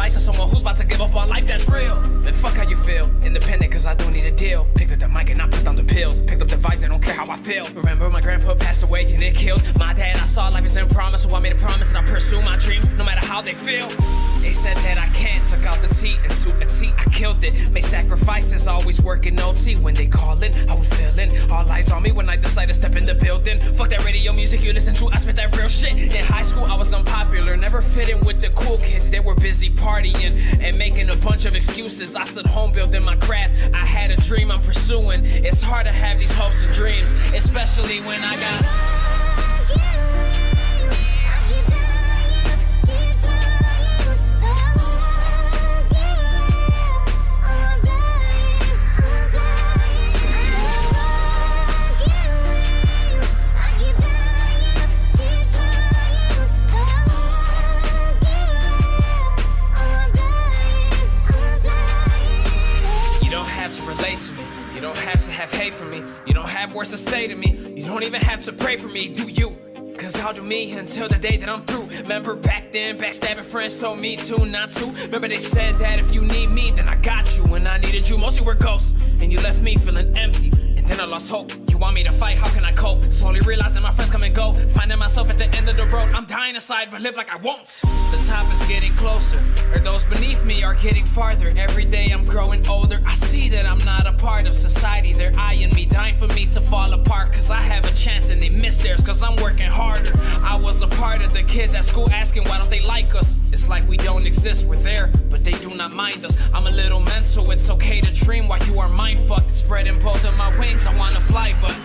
advice on someone who's about to give up on life, that's real. Man, fuck how you feel, independent cause I don't need a deal. Picked up the mic and I put down the pills. Picked up the vibes, I don't care how I feel. Remember my grandpa passed away and it killed my dad. I saw life is in promise, so I made a promise that I'll pursue my dreams no matter how they feel. They said that I can't, took out the T and to a T, I killed it. Made sacrifices, always working OT. When they callin', I would fill in. All eyes on me when I decide to step in the building. Fuck that radio music you listen to, I spit that real shit. In high school I was unpopular, never fit in with the cool kids. They were busy partying and making a bunch of excuses. I stood home building my craft, I had a dream I'm pursuing. It's hard to have these hopes and dreams, especially when I got You don't have to have hate for me. You don't have words to say to me. You don't even have to pray for me, do you? Cause I'll do me until the day that I'm through. Remember back then, backstabbing friends told me to not to. Remember they said that if you need me, then I got you. When I needed you, most you were ghosts. And you left me feeling empty. And then I lost hope. You want me to fight, how can I cope? Slowly realizing my friends come and go. Finding myself at the end of the road. I'm dying inside, but live like I won't. The top is getting closer, or those beneath me are getting farther. Every day I'm growing older. I see that I'm not a part of society. They're eyeing me, dying for me to fall apart. Cause I have a chance and they miss theirs. Cause I'm working harder. I was a part of the kids at school asking why don't they like us. It's like we don't exist, we're there, but they do not mind us. I'm a little mental, it's okay to dream while you are mind fucked. Spreading both of my wings, I wanna fly, but